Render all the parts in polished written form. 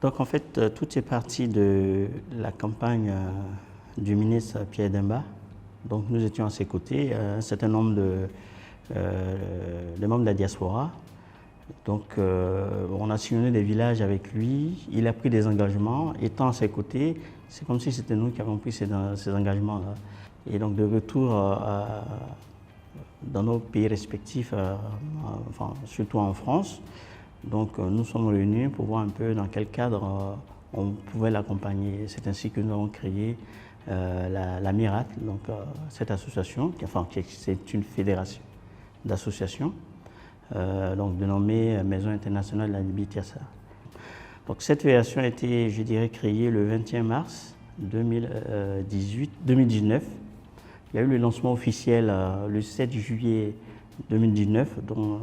Donc en fait, tout est parti de la campagne du ministre Pierre Demba. Donc nous étions à ses côtés, un certain nombre de membres de la diaspora. Donc on a sillonné des villages avec lui, il a pris des engagements, étant à ses côtés, c'est comme si c'était nous qui avons pris ces engagements-là. Et donc de retour dans nos pays respectifs, enfin, surtout en France, donc nous sommes réunis pour voir un peu dans quel cadre on pouvait l'accompagner. C'est ainsi que nous avons créé la Miracle, donc cette association, c'est une fédération d'associations, donc dénommée Maison internationale de la Libitiasa. Donc cette fédération a été, je dirais, créée le 21 mars 2019. Il y a eu le lancement officiel le 7 juillet 2019, dont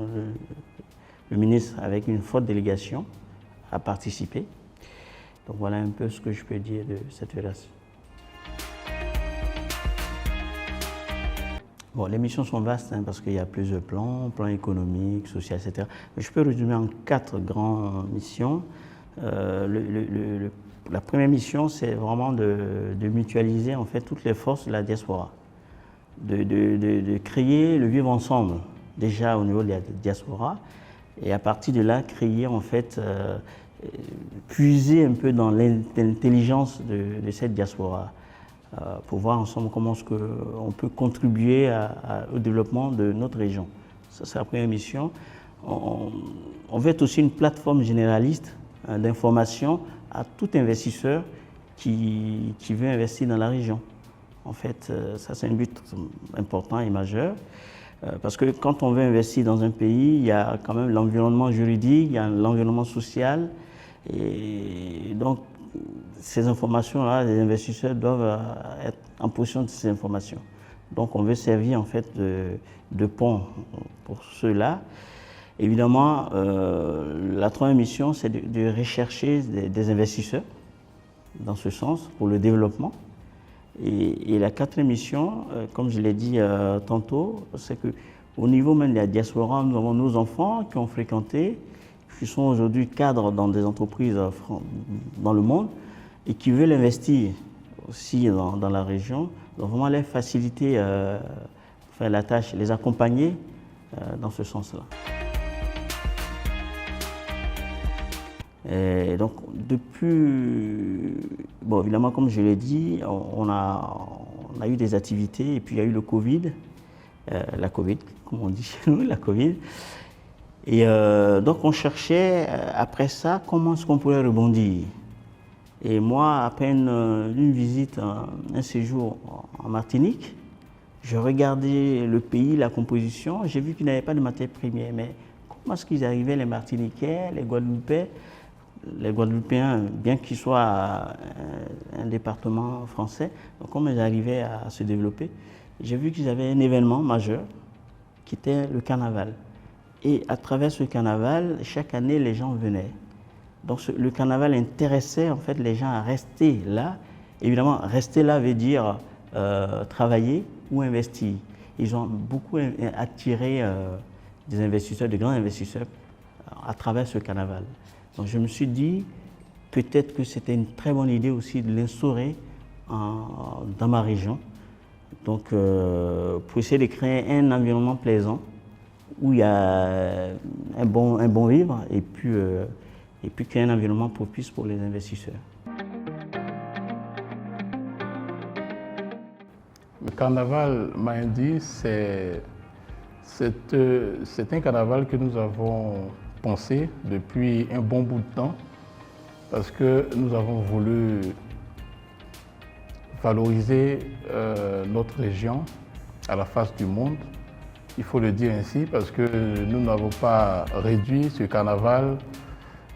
le ministre, avec une forte délégation, a participé. Donc voilà un peu ce que je peux dire de cette fédération. Bon, les missions sont vastes parce qu'il y a plusieurs plans économiques, social, etc. Mais je peux résumer en 4 grandes missions. La première mission, c'est vraiment de mutualiser en fait toutes les forces de la diaspora, de créer le vivre ensemble déjà au niveau de la diaspora, et à partir de là créer en fait, puiser un peu dans l'intelligence de cette diaspora, pour voir ensemble comment est-ce qu'on peut contribuer au développement de notre région. Ça, c'est la première mission. On veut être aussi une plateforme généraliste d'information à tout investisseur qui veut investir dans la région. En fait, ça c'est un but important et majeur, parce que quand on veut investir dans un pays, il y a quand même l'environnement juridique, il y a l'environnement social, et donc ces informations-là, les investisseurs doivent être en possession de ces informations. Donc on veut servir en fait de pont pour ceux-là. Évidemment, la troisième mission, c'est de rechercher des investisseurs dans ce sens pour le développement. Et la quatrième mission, comme je l'ai dit tantôt, c'est qu'au niveau même de la diaspora, nous avons nos enfants qui ont fréquenté, qui sont aujourd'hui cadres dans des entreprises dans le monde et qui veulent investir aussi dans la région. Donc vraiment les faciliter faire la tâche, les accompagner dans ce sens-là. Et donc depuis, bon évidemment comme je l'ai dit, on a eu des activités et puis il y a eu le Covid, la Covid comme on dit chez nous, la Covid. Et donc on cherchait après ça comment est-ce qu'on pourrait rebondir. Et moi, après une visite, un séjour en Martinique, je regardais le pays, la composition, j'ai vu qu'il n'y avait pas de matière première. Mais comment est-ce qu'ils arrivaient, les Martiniquais, les Guadeloupéens, bien qu'ils soient un département français, donc comment ils arrivaient à se développer? J'ai vu qu'ils avaient un événement majeur qui était le carnaval. Et à travers ce carnaval, chaque année, les gens venaient. Donc le carnaval intéressait en fait les gens à rester là. Évidemment, rester là veut dire travailler ou investir. Ils ont beaucoup attiré des investisseurs, de grands investisseurs à travers ce carnaval. Donc je me suis dit peut-être que c'était une très bonne idée aussi de l'instaurer dans ma région. Donc pour essayer de créer un environnement plaisant où il y a un bon vivre et puis créer un environnement propice pour les investisseurs. Le carnaval Mahindi, c'est un carnaval que nous avons pensé depuis un bon bout de temps parce que nous avons voulu valoriser notre région à la face du monde. Il faut le dire ainsi parce que nous n'avons pas réduit ce carnaval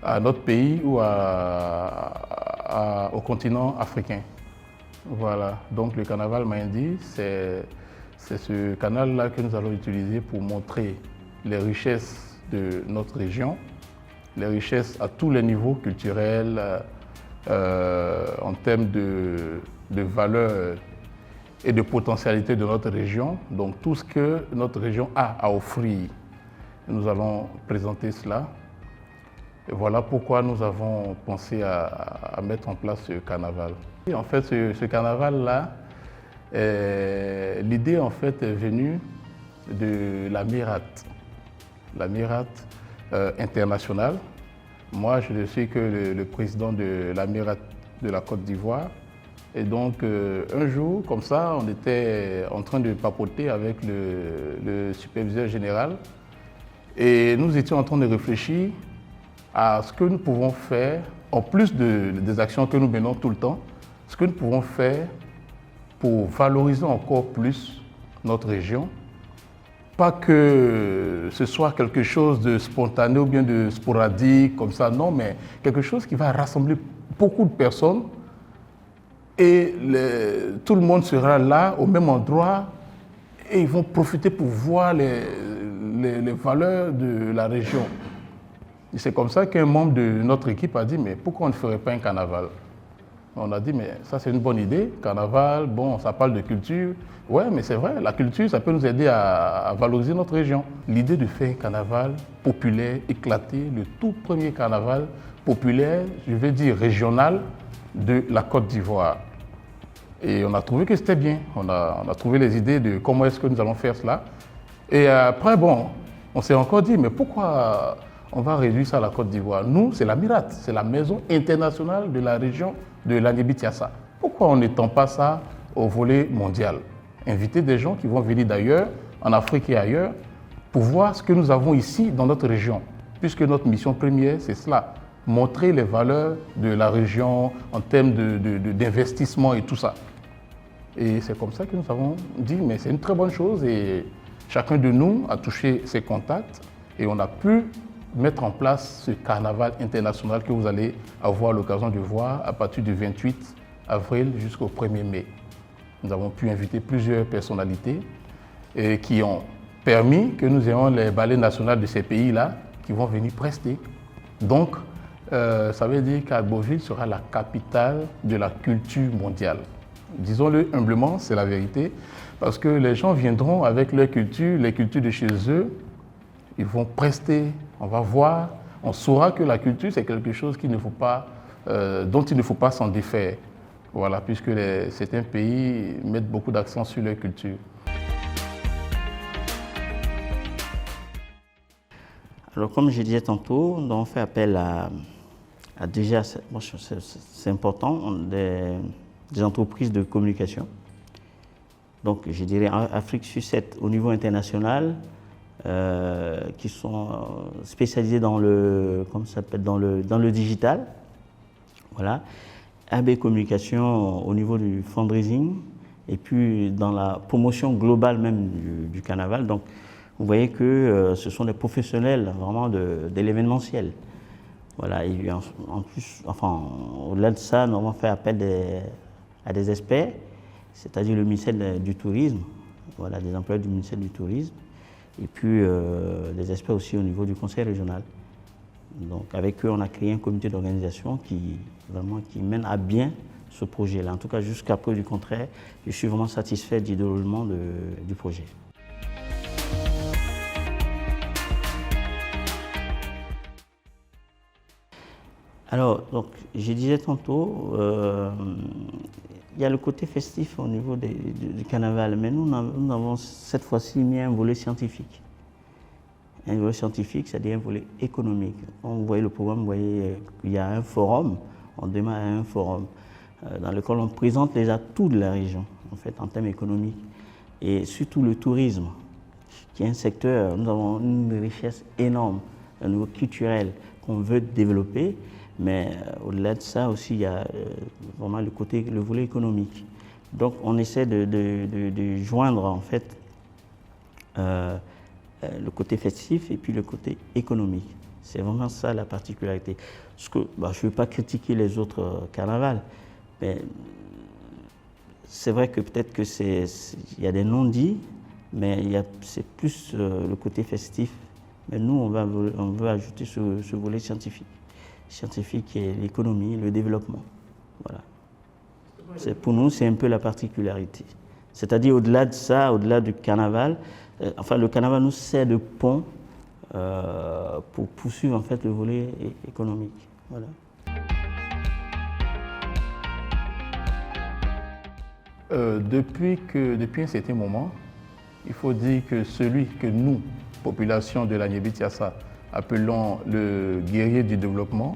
à notre pays ou au continent africain. Voilà, donc le carnaval Mahindi, c'est ce canal-là que nous allons utiliser pour montrer les richesses de notre région, les richesses à tous les niveaux culturels, en termes de valeur et de potentialité de notre région, donc tout ce que notre région a à offrir Nous allons présenter cela. Et voilà pourquoi nous avons pensé à mettre en place ce carnaval. Et en fait, ce carnaval-là, l'idée en fait est venue de la MIRAT internationale. Moi, je ne suis que le président de la MIRAT de la Côte d'Ivoire. Et donc, un jour, comme ça, on était en train de papoter avec le superviseur général. Et nous étions en train de réfléchir à ce que nous pouvons faire, en plus des actions que nous menons tout le temps, ce que nous pouvons faire pour valoriser encore plus notre région. Pas que ce soit quelque chose de spontané ou bien de sporadique, comme ça, non, mais quelque chose qui va rassembler beaucoup de personnes et tout le monde sera là, au même endroit, et ils vont profiter pour voir les valeurs de la région. C'est comme ça qu'un membre de notre équipe a dit, mais pourquoi on ne ferait pas un carnaval? On a dit, mais ça c'est une bonne idée, carnaval, bon, ça parle de culture. Ouais, mais c'est vrai, la culture, ça peut nous aider à valoriser notre région. L'idée de faire un carnaval populaire, éclaté, le tout premier carnaval populaire, je vais dire régional, de la Côte d'Ivoire. Et on a trouvé que c'était bien. On a trouvé les idées de comment est-ce que nous allons faire cela. Et après, bon, on s'est encore dit, mais pourquoi on va réduire ça à la Côte d'Ivoire? Nous, c'est la MIRAT, c'est la maison internationale de la région de l'Aniébi-Tiassa. Pourquoi on n'étend pas ça au volet mondial? Inviter des gens qui vont venir d'ailleurs, en Afrique et ailleurs, pour voir ce que nous avons ici dans notre région. Puisque notre mission première, c'est cela, montrer les valeurs de la région en termes d'investissement et tout ça. Et c'est comme ça que nous avons dit, mais c'est une très bonne chose et chacun de nous a touché ses contacts et on a pu mettre en place ce carnaval international que vous allez avoir l'occasion de voir à partir du 28 avril jusqu'au 1er mai. Nous avons pu inviter plusieurs personnalités qui ont permis que nous ayons les ballets nationaux de ces pays-là qui vont venir prester. Donc, ça veut dire qu'Agboville sera la capitale de la culture mondiale. Disons-le humblement, c'est la vérité, parce que les gens viendront avec leur culture, les cultures de chez eux, ils vont prester, on va voir, on saura que la culture, c'est quelque chose qu'il ne faut pas, dont il ne faut pas s'en défaire. Voilà, puisque certains pays mettent beaucoup d'accent sur leur culture. Alors, comme je disais tantôt, on fait appel à déjà, c'est important, des entreprises de communication. Donc, je dirais Afrique Sucette au niveau international, qui sont spécialisés dans le, comment ça s'appelle, dans le digital. Voilà. AB Communication au niveau du fundraising et puis dans la promotion globale même du carnaval. Donc, vous voyez que ce sont des professionnels vraiment de l'événementiel. Voilà, et en plus, enfin, au-delà de ça, nous avons fait appel à des experts, c'est-à-dire le ministère du Tourisme, voilà, des employés du ministère du Tourisme, et puis des experts aussi au niveau du conseil régional. Donc avec eux, on a créé un comité d'organisation qui mène à bien ce projet-là. En tout cas, jusqu'à preuve du contraire, je suis vraiment satisfait du déroulement du projet. Alors, donc, je disais tantôt, il y a le côté festif au niveau du carnaval, mais nous avons cette fois-ci mis un volet scientifique. Un volet scientifique, c'est-à-dire un volet économique. Vous voyez le programme, vous voyez qu'il y a un forum, on démarre à un forum dans lequel on présente les atouts de la région, en fait, en termes économiques, et surtout le tourisme, qui est un secteur, nous avons une richesse énorme au niveau culturel qu'on veut développer, mais au-delà de ça aussi, il y a vraiment le volet économique. Donc on essaie de joindre en fait le côté festif et puis le côté économique. C'est vraiment ça la particularité. Parce que, je ne veux pas critiquer les autres carnavals, mais c'est vrai que peut-être il y a des non-dits, mais c'est plus le côté festif. Mais nous, on veut ajouter ce volet scientifique. Scientifique et l'économie, le développement. Voilà. Pour nous, c'est un peu la particularité. C'est-à-dire, au-delà de ça, au-delà du carnaval, le carnaval nous sert de pont pour poursuivre en fait le volet économique. Voilà. Depuis un certain moment, il faut dire que celui que nous, population de l'Agnébitiassa, appelons le guerrier du développement,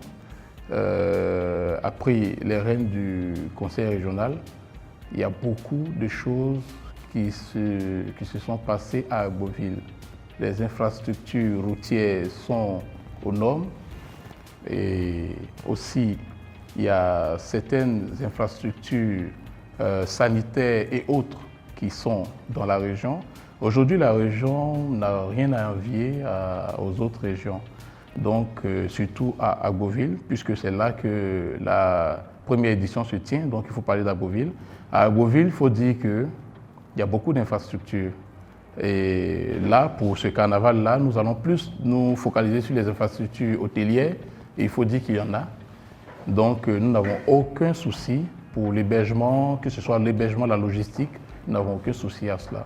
a pris les rênes du conseil régional. Il y a beaucoup de choses qui se sont passées à Agboville. Les infrastructures routières sont aux normes et aussi il y a certaines infrastructures sanitaires et autres qui sont dans la région. Aujourd'hui, la région n'a rien à envier aux autres régions, donc surtout à Agboville, puisque c'est là que la première édition se tient, donc il faut parler d'Agboville. À Agboville, il faut dire qu'il y a beaucoup d'infrastructures. Et là, pour ce carnaval-là, nous allons plus nous focaliser sur les infrastructures hôtelières, et il faut dire qu'il y en a. Donc nous n'avons aucun souci pour l'hébergement, que ce soit l'hébergement, la logistique, nous n'avons aucun souci à cela.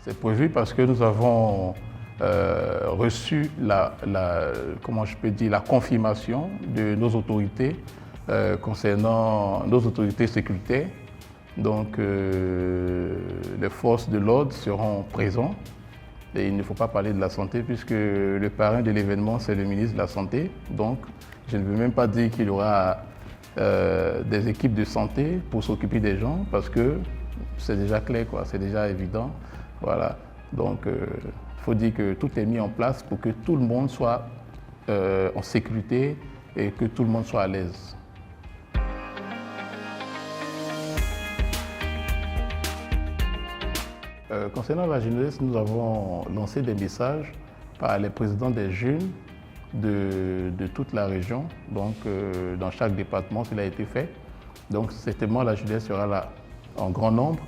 C'est prévu parce que nous avons reçu comment je peux dire, la confirmation de nos autorités concernant nos autorités sécuritaires. Donc les forces de l'ordre seront présents. Et il ne faut pas parler de la santé puisque le parrain de l'événement, c'est le ministre de la Santé. Donc, je ne veux même pas dire qu'il y aura des équipes de santé pour s'occuper des gens parce que c'est déjà clair, quoi, c'est déjà évident. Voilà. Donc, il faut dire que tout est mis en place pour que tout le monde soit en sécurité et que tout le monde soit à l'aise. Concernant la jeunesse, nous avons lancé des messages par les présidents des jeunes de toute la région. Donc, dans chaque département, cela a été fait. Donc, certainement, la jeunesse sera là en grand nombre.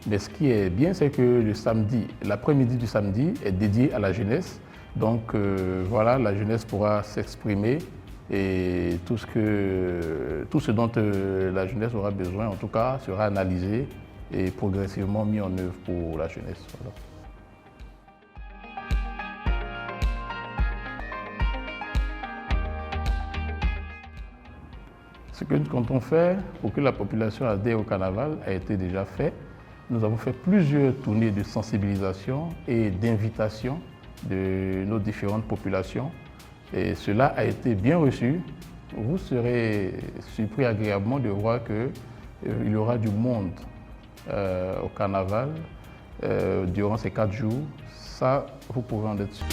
Mais ce qui est bien, c'est que le samedi, l'après-midi du samedi est dédié à la jeunesse. Donc, voilà, la jeunesse pourra s'exprimer et tout ce dont la jeunesse aura besoin, en tout cas, sera analysé et progressivement mis en œuvre pour la jeunesse. Voilà. Ce que nous comptons faire pour que la population adhère au carnaval a été déjà fait. Nous avons fait plusieurs tournées de sensibilisation et d'invitation de nos différentes populations et cela a été bien reçu. Vous serez surpris agréablement de voir qu'il y aura du monde au carnaval durant ces 4 jours. Ça, vous pouvez en être sûr.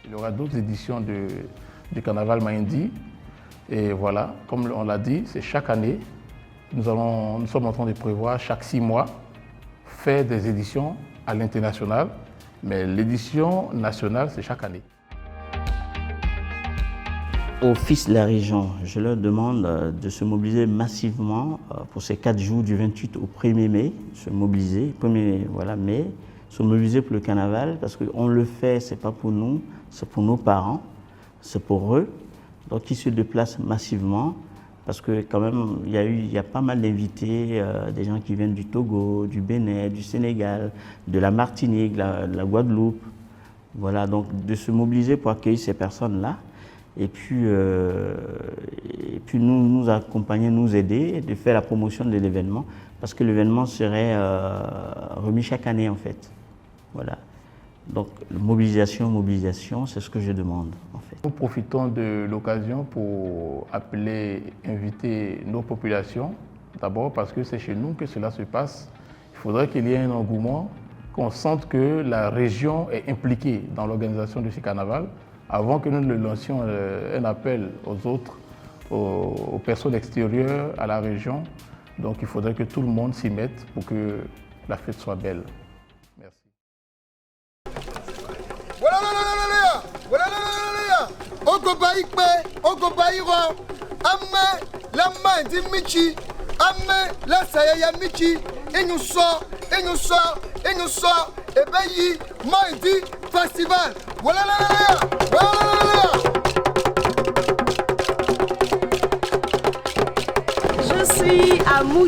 Il y aura d'autres éditions du carnaval Mahindi. Et voilà, comme on l'a dit, c'est chaque année. Nous sommes en train de prévoir chaque 6 mois faire des éditions à l'international. Mais l'édition nationale, c'est chaque année. Aux fils de la région, je leur demande de se mobiliser massivement pour ces 4 jours du 28 au 1er mai, se mobiliser, 1er mai, se mobiliser pour le carnaval parce qu'on le fait, c'est pas pour nous, c'est pour nos parents, c'est pour eux. Donc ils se déplacent massivement parce que quand même il y a pas mal d'invités, des gens qui viennent du Togo, du Bénin, du Sénégal, de la Martinique, de la Guadeloupe. Voilà, donc de se mobiliser pour accueillir ces personnes-là. Et puis nous accompagner, nous aider, de faire la promotion de l'événement, parce que l'événement serait remis chaque année en fait. Voilà. Donc mobilisation, c'est ce que je demande en fait. Nous profitons de l'occasion pour inviter nos populations, d'abord parce que c'est chez nous que cela se passe. Il faudrait qu'il y ait un engouement, qu'on sente que la région est impliquée dans l'organisation de ce carnaval. Avant que nous ne lancions un appel aux personnes extérieures à la région. Donc il faudrait que tout le monde s'y mette pour que la fête soit belle. Merci. Festival.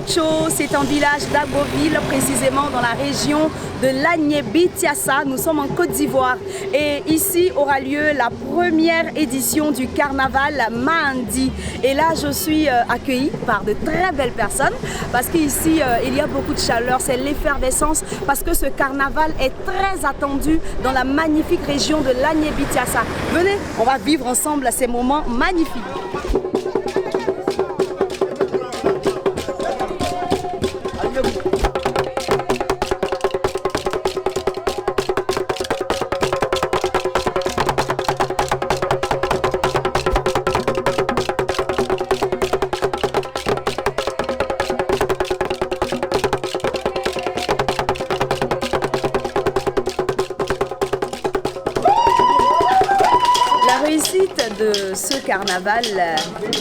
Lucho, c'est un village d'Agboville, précisément dans la région de l'Agnébitiassa. Nous sommes en Côte d'Ivoire et ici aura lieu la première édition du carnaval Mahandi. Et là, je suis accueillie par de très belles personnes parce qu'ici, il y a beaucoup de chaleur, c'est l'effervescence parce que ce carnaval est très attendu dans la magnifique région de l'Agnébitiassa. Venez, on va vivre ensemble ces moments magnifiques. De ce carnaval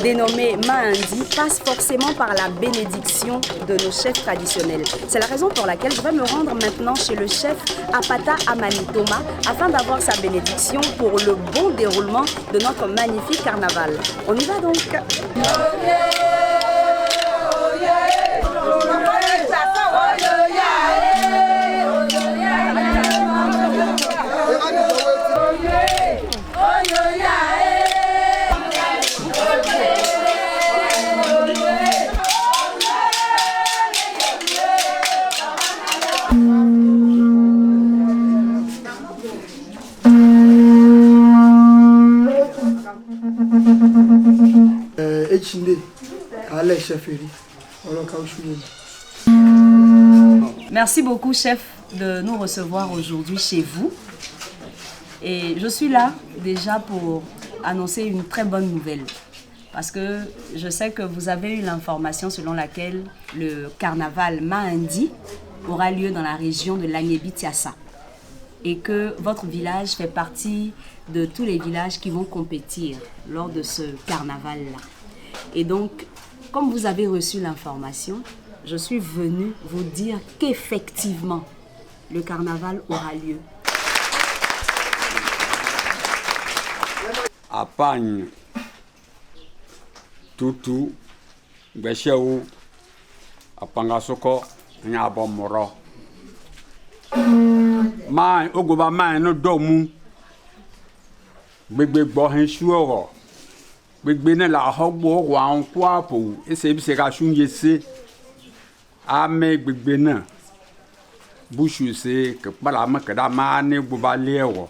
dénommé Mahandi passe forcément par la bénédiction de nos chefs traditionnels. C'est la raison pour laquelle je vais me rendre maintenant chez le chef Apata Amani Thomas afin d'avoir sa bénédiction pour le bon déroulement de notre magnifique carnaval. On y va donc. Merci beaucoup, chef, de nous recevoir aujourd'hui chez vous. Et je suis là déjà pour annoncer une très bonne nouvelle. Parce que je sais que vous avez eu l'information selon laquelle le carnaval Mahandi aura lieu dans la région de l'Agnébitiassa. Et que votre village fait partie de tous les villages qui vont compétir lors de ce carnaval-là. Et donc, comme vous avez reçu l'information, je suis venue vous dire qu'effectivement, le carnaval aura lieu. Apagne, Tutu, Beshéou, Apangasoko, Nyabomoro. Ma ogoba ma no domu gbegbe gbo hin suoro gbegbe na la hogbo wa nko apo ese bi se ka sunye se ame gbegbe na bushu se ke pala ma ke da ma ne gboba lewo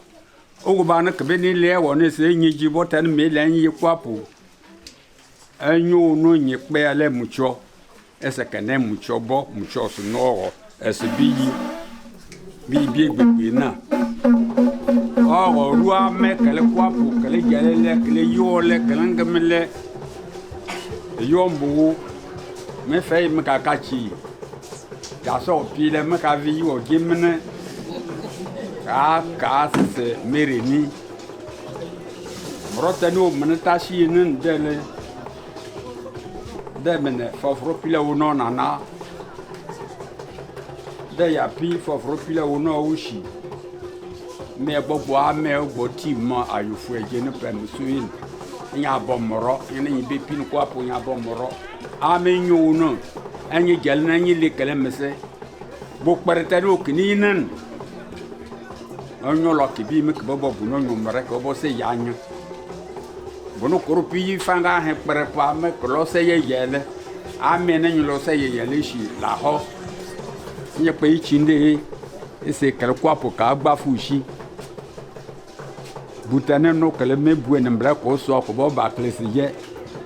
ogoba na ke be ni lewo ne se nyiji botan me le nyi kwapo anyo no nyi pe ale mucho ese ke ne mucho bo mucho so no ese bi Bibi gbegbe na roi me kele kwapo kele jalele kele yole kele ngemele yombu me fay me kakachi ya so pile me ka vi o gimne ka se mereni rotano menatashi nen dele demene fofro pile o nona ya pi foforo pile wono oshi me gbogbo ame ogbo ti mo ayufu eje ni premusuin nya bomoro ni be pin ko apo nya bomoro ame nyu no anyi gel na nyi lekele mese bo kperete no kini nan onyo lo ki bi me ko bo bu no nyu mare ko bo se yanyu bono koropi fanga he kpere pa me ko lo se ye yele ame na nyu lo se ye yele shi la ho nye pe ichinde ese kele kwapo ka agba fushi butane no kele me bue ne mbra ko so ko bo ba klesi ye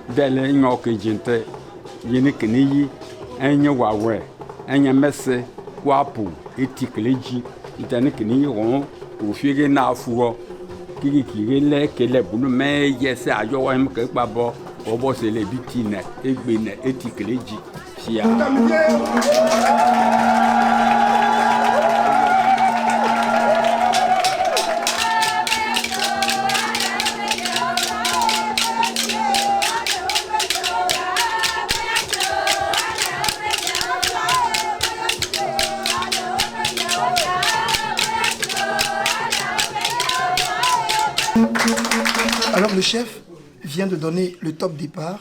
dele nyo ke jinte yini kiniyi enye wawe enye mese kwapo etikleji itane kiniyi won o fiege na afuo kiki le kele bunu me yese ayo wa em ke gbabo o bo se le bitine egbe ne etikleji sia. Alors le chef vient de donner le top départ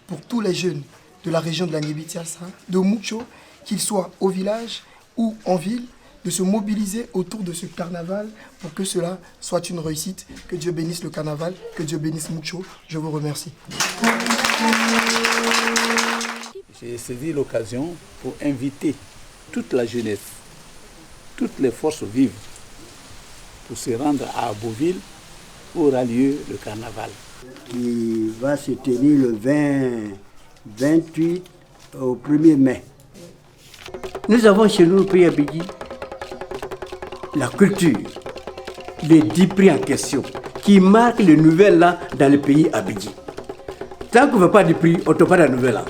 pour tous les jeunes de la région de l'Agnébitiassa, de Mucho, qu'ils soient au village ou en ville, de se mobiliser autour de ce carnaval pour que cela soit une réussite. Que Dieu bénisse le carnaval, que Dieu bénisse Mucho. Je vous remercie. J'ai saisi l'occasion pour inviter toute la jeunesse, toutes les forces vives, pour se rendre à Aboville où aura lieu le carnaval. Qui va se tenir le 28 au 1er mai. Nous avons chez nous au pays Abidji la culture, les 10 prix en question qui marquent le nouvel an dans le pays Abidji. Tant qu'on ne veut pas de prix, on ne pas de nouvel an.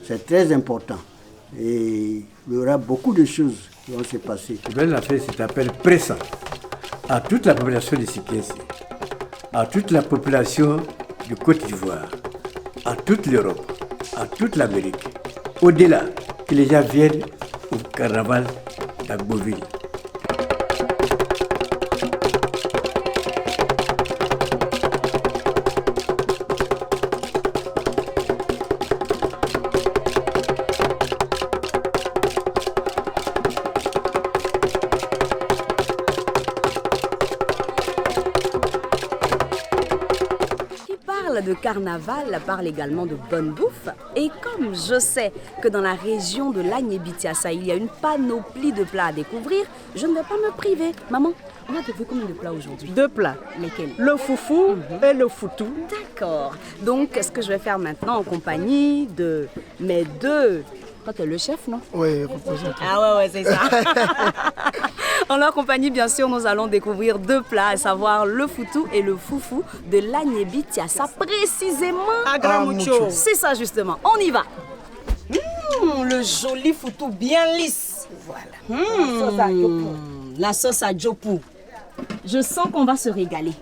C'est très important et il y aura beaucoup de choses qui vont se passer. La fête s'appelle Pressa à toute la population de Sikiensi, à toute la population du Côte d'Ivoire, à toute l'Europe, à toute l'Amérique. Au-delà, que les gens viennent au carnaval d'Agboville. De carnaval parle également de bonne bouffe. Et comme je sais que dans la région de l'Agnébitiassa, il y a une panoplie de plats à découvrir, je ne vais pas me priver. Maman, on a découvert combien de plats aujourd'hui? 2 plats. Lesquels? Le foufou et le foutou. D'accord. Donc, ce que je vais faire maintenant en compagnie de mes deux... Toi, tu es le chef, non? Oui, représentant. Ah ouais, c'est ça. En leur compagnie, bien sûr, nous allons découvrir 2 plats, à savoir le foutou et le foufou de l'Agnébitiassa, précisément À Grand Mucho. C'est ça, justement. On y va. Le joli foutou bien lisse. Voilà. La sauce à Djopou. Je sens qu'on va se régaler.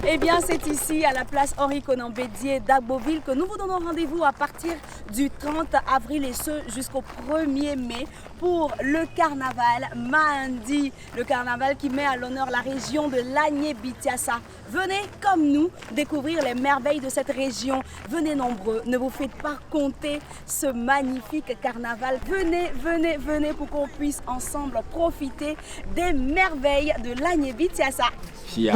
Eh bien, c'est ici, à la place Henri Konan Bédié d'Agboville, que nous vous donnons rendez-vous à partir du 30 avril et ce jusqu'au 1er mai pour le carnaval Mahindi. Le carnaval qui met à l'honneur la région de l'Agnébitiassa. Venez comme nous découvrir les merveilles de cette région. Venez nombreux, ne vous faites pas compter ce magnifique carnaval. Venez, venez, venez pour qu'on puisse ensemble profiter des merveilles de l'Agnébitiassa. Chia.